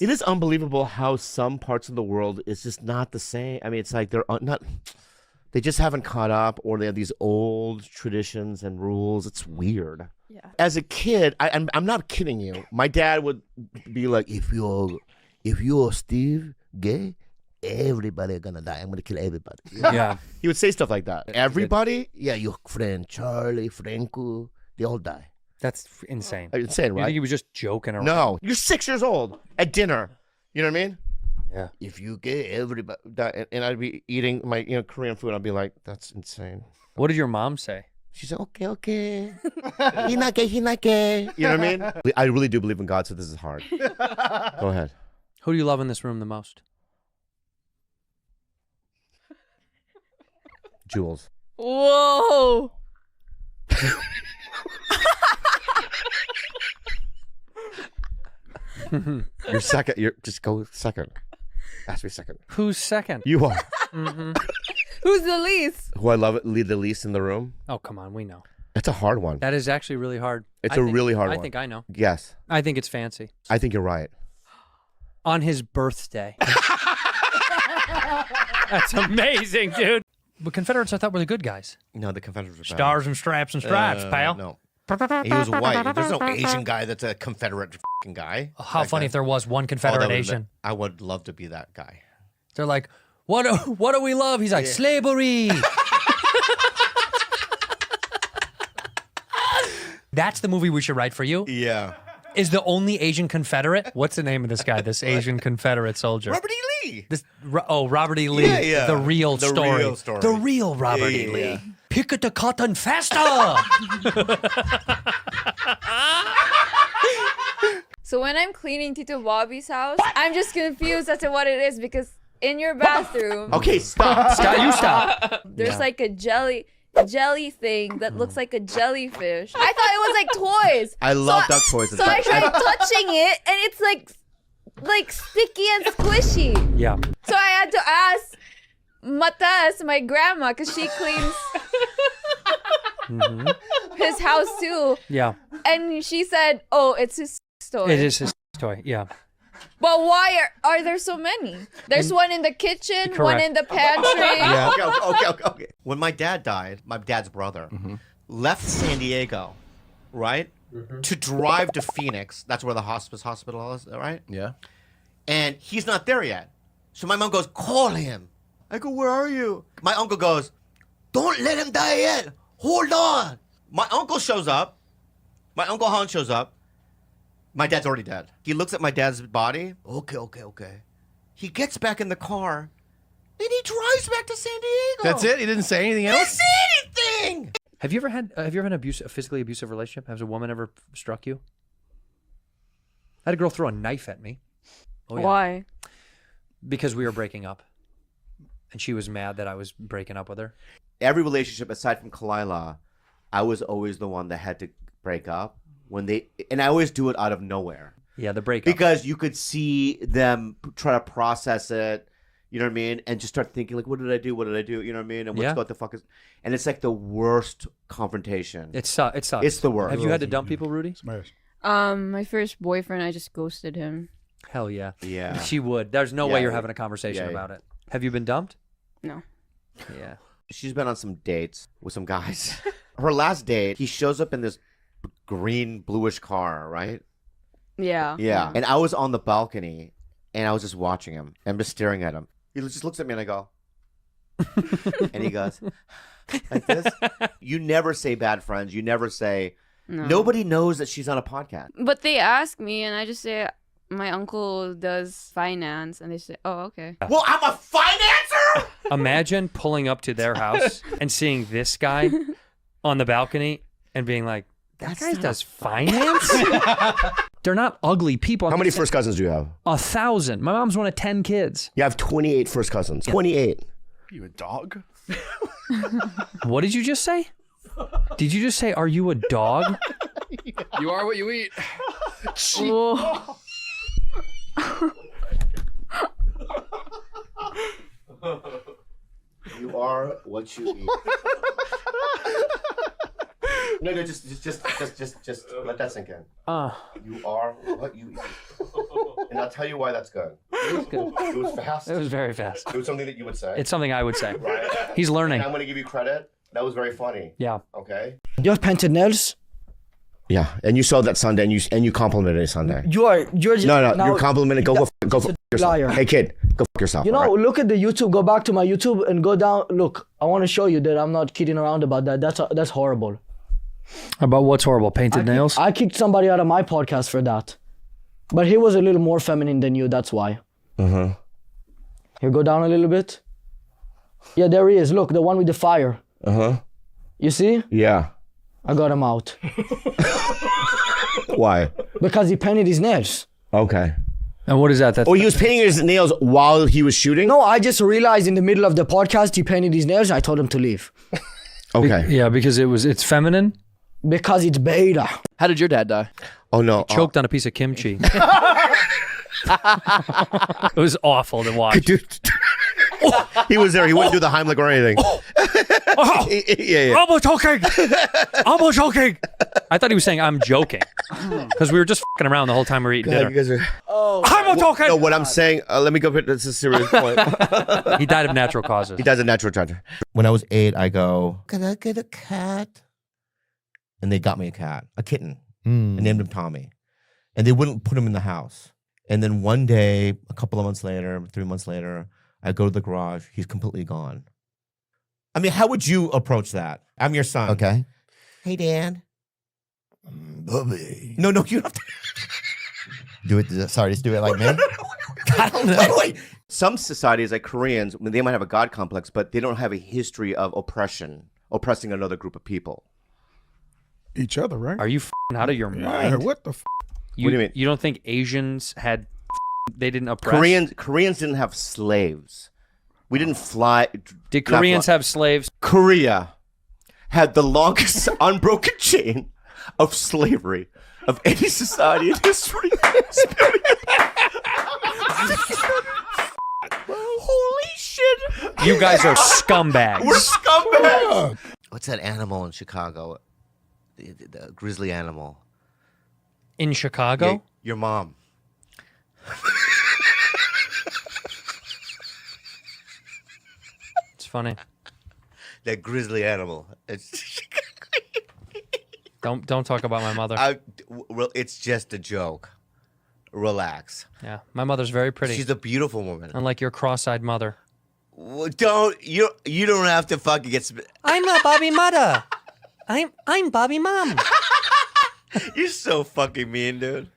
It is unbelievable how some parts of the world is just not the same. I mean, it's like they're not. They just haven't caught up, or they have these old traditions and rules. It's weird. Yeah. As a kid, I'm not kidding you. My dad would be like, if you're Steve gay, everybody gonna die. I'm gonna kill everybody. Yeah. He would say stuff like that. Everybody? Yeah, your friend Charlie, Franco, they all die. That's insane. Insane, right? You think he was just joking around? No, you're 6 years old at dinner. You know what I mean? Yeah. If you gay, everybody die. And I'd be eating my Korean food. I'd be like, that's insane. What did your mom say? She said, okay. He not gay, he not gay. You know what I mean? I really do believe in God, so this is hard. Go ahead. Who do you love in this room the most? Jules. Whoa. You're second. Just go second. Ask me second. Who's second? You are. Who's the least? Who I love it, lead the least in the room. Oh, come on. We know. It's a hard one. That is actually really hard. It's really hard one. I think I know. Yes. I think it's Fancy. I think you're right. On his birthday. That's amazing, dude. But Confederates, I thought, were the good guys. No, the Confederates are bad. Stars and straps and stripes, pal. No. He was white. There's no Asian guy that's a Confederate fucking guy. How funny if there was one Confederate Asian. I would love to be that guy. They're like, what do we love? He's like, slavery. That's the movie we should write for you. Yeah. Is the only Asian Confederate? What's the name of this guy? This Asian Confederate soldier. Robert E. Lee. Robert E. Lee. Yeah. The real story. Real story. The real Robert E. Lee. Yeah. Pick at the cotton faster. So when I'm cleaning Tito Bobby's house, I'm just confused as to what it is because in your bathroom, Okay, stop. Scott, you stop. there's like a jelly thing that looks like a jellyfish. I thought it was like toys. I love duck toys. So I tried touching it, and it's like sticky and squishy. Yeah. So I had to ask Matas, my grandma, because she cleans his house too. Yeah. And she said, "Oh, it's his toy." It is his toy. Yeah. But why are there so many? There's one in the kitchen, Correct. one in the pantry. Yeah. Okay. When my dad died, my dad's brother left San Diego, right, to drive to Phoenix. That's where the hospital is, right? Yeah. And he's not there yet. So my mom goes, call him. I go, where are you? My uncle goes, don't let him die yet. Hold on. My uncle shows up. My Uncle Han shows up. My dad's already dead. He looks at my dad's body. Okay. He gets back in the car. Then he drives back to San Diego. That's it? He didn't say anything Didn't else? say anything. Have you ever had a physically abusive relationship? Has a woman ever struck you? I had a girl throw a knife at me. Oh, yeah. Why? Because we were breaking up. And she was mad that I was breaking up with her. Every relationship aside from Kalila, I was always the one that had to break up. And I always do it out of nowhere. Yeah, the breakup. Because you could see them try to process it, you know what I mean? And just start thinking, like, what did I do? You know what I mean? And what the fuck is... And it's like the worst confrontation. It sucks. It's the worst. Have you had to dump people, Rudy? My first boyfriend, I just ghosted him. Hell yeah. Yeah. She would. There's no way Yeah, you're yeah. having a conversation Yeah, yeah. about it. Have you been dumped? No. Yeah. She's been on some dates with some guys. Her last date, he shows up in this green, bluish car, right? Yeah. Yeah. And I was on the balcony, and I was just watching him. I'm just staring at him. He just looks at me, and I go... and he goes... like this. You never say bad friends. You never say... No. Nobody knows that she's on a podcast. But they ask me, and I just say, my uncle does finance. And they say, oh, okay. Well, I'm a financer? Imagine pulling up to their house and seeing this guy on the balcony and being like, that guy does finance? They're not ugly people. How many first cousins do you have? 1,000. My mom's one of 10 kids. You have 28 first cousins. 28. You a dog? What did you just say? Did you just say, are you a dog? You are what you eat. Oh. You are what you eat. No, just let that sink in. You are what you eat. And I'll tell you why that's good. It was good. It was fast. It was very fast. It was something that you would say. It's something I would say. Right? He's learning. And I'm going to give you credit. That was very funny. Yeah. Okay? You have painted nails? Yeah, and you saw that Sunday, and you complimented it Sunday. You're just No, now, you're complimenting. Go fuck yourself. liar. Hey kid, go fuck yourself. You know, all right? look at the YouTube. Go back to my YouTube and go down. Look, I want to show you that I'm not kidding around about that. That's horrible. About what's horrible? Painted nails? I kicked somebody out of my podcast for that, but he was a little more feminine than you. That's why. Here, go down a little bit. Yeah, there he is. Look, the one with the fire. You see? Yeah. I got him out Why? because he painted his nails. Okay. And what is that? That's Oh, he was painting his nails while he was shooting? No, I just realized in the middle of the podcast he painted his nails and I told him to leave Okay. Yeah, because it's feminine. because it's beta. How did your dad die? Oh, no. Choked on a piece of kimchi. It was awful to watch. Dude. He was there. He wouldn't do the Heimlich or anything. Yeah. I'm joking. I'm joking. I thought he was saying I'm joking because we were just fucking around the whole time we were eating dinner. You guys are... I'm joking. No, what I'm saying, let me go. This is a serious point. He died of natural causes. He does a natural charger. When I was 8, I go, can I get a cat? And they got me a cat, a kitten. I named him Tommy. And they wouldn't put him in the house. And then one day, a couple of months later, 3 months later, I go to the garage. He's completely gone. I mean, how would you approach that? I'm your son. Okay. Hey, Dan. Bubby. No, you don't have to. Do it. Sorry, just do it like me. I don't know. Wait. Some societies, like Koreans, they might have a God complex, but they don't have a history of oppressing another group of people. Each other, right? Are you f***ing out of your Yeah, mind? what the f? What do you mean? You don't think Asians had? They didn't oppress. Koreans didn't have slaves. We didn't fly. Did Koreans have slaves? Korea had the longest unbroken chain of slavery of any society in history. Holy shit! You guys are scumbags. We're scumbags. What's that animal in Chicago? The grizzly animal. In Chicago? Yeah, your mom. It's funny. That grizzly animal. Don't talk about my mother. It's just a joke. Relax. Yeah, my mother's very pretty. She's a beautiful woman. Unlike your cross-eyed mother. Well, you don't have to fucking get. I'm a Bobby mother. I'm Bobby mom. You're so fucking mean, dude.